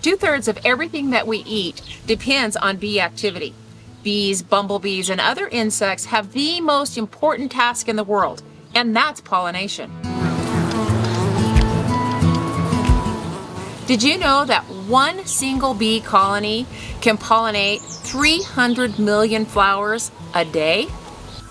2/3 of everything that we eat depends on bee activity. Bees, bumblebees, and other insects have the most important task in the world, and that's pollination. Did you know that one single bee colony can pollinate 300 million flowers a day?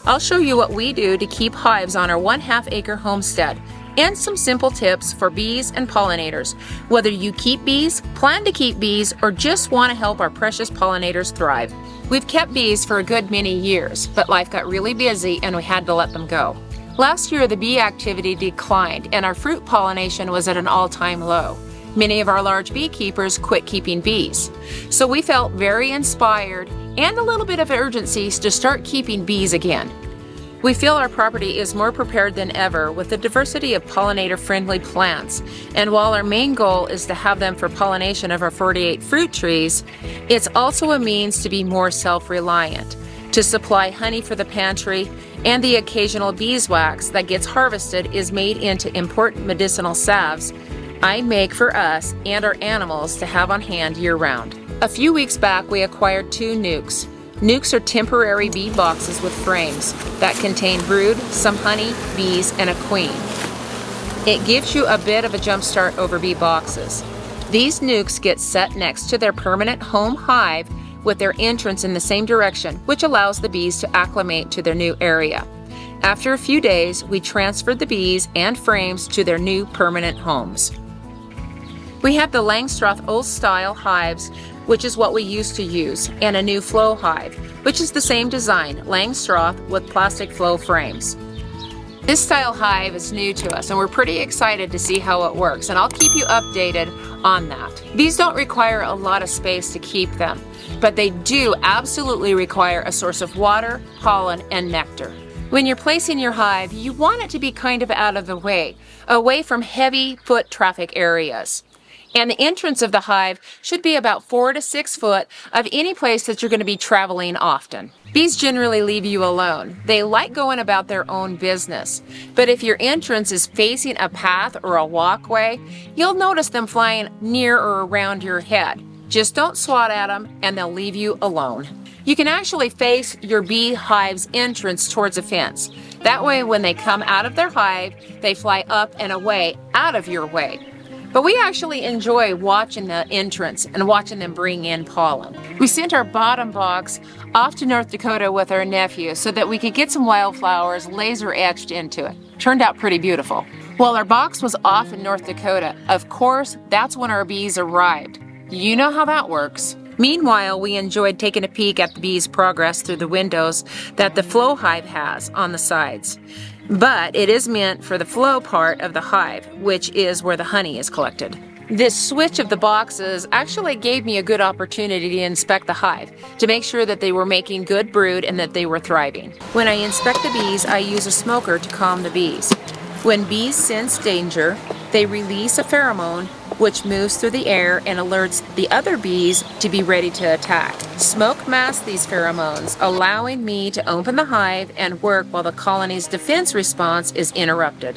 I'll show you what we do to keep hives on our 1/2 acre homestead and some simple tips for bees and pollinators, whether you keep bees, plan to keep bees, or just want to help our precious pollinators thrive. We've kept bees for a good many years, but life got really busy and we had to let them go. Last year, the bee activity declined and our fruit pollination was at an all-time low. Many of our large beekeepers quit keeping bees. So we felt very inspired and a little bit of urgency to start keeping bees again. We feel our property is more prepared than ever with the diversity of pollinator-friendly plants, and while our main goal is to have them for pollination of our 48 fruit trees, it's also a means to be more self-reliant, to supply honey for the pantry, and the occasional beeswax that gets harvested is made into important medicinal salves I make for us and our animals to have on hand year-round. A few weeks back, we acquired 2 Nucs. Nucs are temporary bee boxes with frames that contain brood, some honey, bees, and a queen. It gives you a bit of a jump start over bee boxes. These Nucs get set next to their permanent home hive with their entrance in the same direction, which allows the bees to acclimate to their new area. After a few days, we transferred the bees and frames to their new permanent homes. We have the Langstroth old-style hives, which is what we used to use, and a new flow hive, which is the same design, Langstroth with plastic flow frames. This style hive is new to us, and we're pretty excited to see how it works, and I'll keep you updated on that. Bees don't require a lot of space to keep them, but they do absolutely require a source of water, pollen, and nectar. When you're placing your hive, you want it to be kind of out of the way, away from heavy foot traffic areas. And the entrance of the hive should be about 4 to 6 foot of any place that you're going to be traveling often. Bees generally leave you alone. They like going about their own business. But if your entrance is facing a path or a walkway, you'll notice them flying near or around your head. Just don't swat at them and they'll leave you alone. You can actually face your bee hive's entrance towards a fence. That way when they come out of their hive, they fly up and away out of your way. But we actually enjoy watching the entrance and watching them bring in pollen. We sent our bottom box off to North Dakota with our nephews so that we could get some wildflowers laser etched into it. Turned out pretty beautiful. While our box was off in North Dakota, of course, that's when our bees arrived. You know how that works. Meanwhile, we enjoyed taking a peek at the bees' progress through the windows that the flow hive has on the sides. But it is meant for the flow part of the hive, which is where the honey is collected. This switch of the boxes actually gave me a good opportunity to inspect the hive, to make sure that they were making good brood and that they were thriving. When I inspect the bees, I use a smoker to calm the bees. When bees sense danger, they release a pheromone which moves through the air and alerts the other bees to be ready to attack. Smoke masks these pheromones, allowing me to open the hive and work while the colony's defense response is interrupted.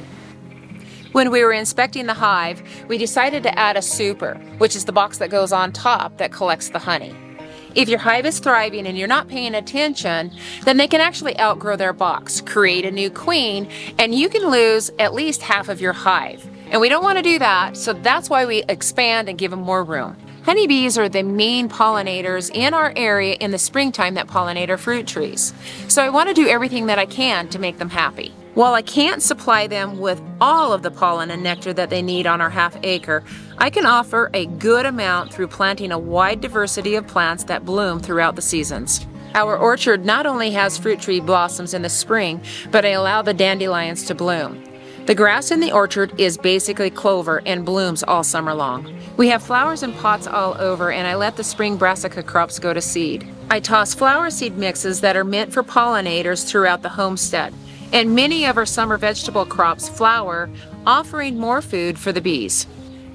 When we were inspecting the hive, we decided to add a super, which is the box that goes on top that collects the honey. If your hive is thriving and you're not paying attention, then they can actually outgrow their box, create a new queen, and you can lose at least half of your hive. And we don't want to do that, so that's why we expand and give them more room. Honeybees are the main pollinators in our area in the springtime that pollinate our fruit trees. So I want to do everything that I can to make them happy. While I can't supply them with all of the pollen and nectar that they need on our half-acre, I can offer a good amount through planting a wide diversity of plants that bloom throughout the seasons. Our orchard not only has fruit tree blossoms in the spring, but I allow the dandelions to bloom. The grass in the orchard is basically clover and blooms all summer long. We have flowers in pots all over, and I let the spring brassica crops go to seed. I toss flower seed mixes that are meant for pollinators throughout the homestead, and many of our summer vegetable crops flower, offering more food for the bees.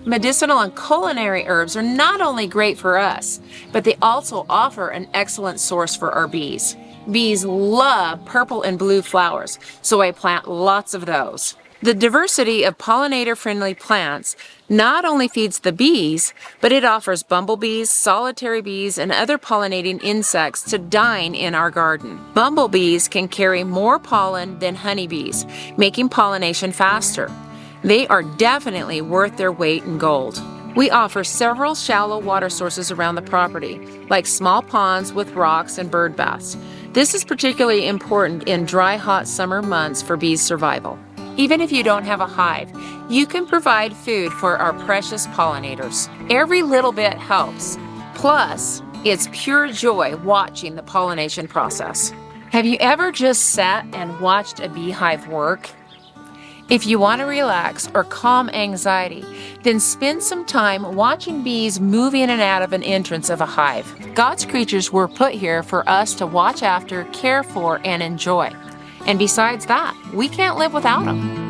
Medicinal and culinary herbs are not only great for us, but they also offer an excellent source for our bees. Bees love purple and blue flowers, so I plant lots of those. The diversity of pollinator-friendly plants not only feeds the bees, but it offers bumblebees, solitary bees, and other pollinating insects to dine in our garden. Bumblebees can carry more pollen than honeybees, making pollination faster. They are definitely worth their weight in gold. We offer several shallow water sources around the property, like small ponds with rocks and bird baths. This is particularly important in dry, hot summer months for bees' survival. Even if you don't have a hive, you can provide food for our precious pollinators. Every little bit helps. Plus, it's pure joy watching the pollination process. Have you ever just sat and watched a beehive work? If you want to relax or calm anxiety, then spend some time watching bees move in and out of an entrance of a hive. God's creatures were put here for us to watch after, care for, and enjoy. And besides that, we can't live without them.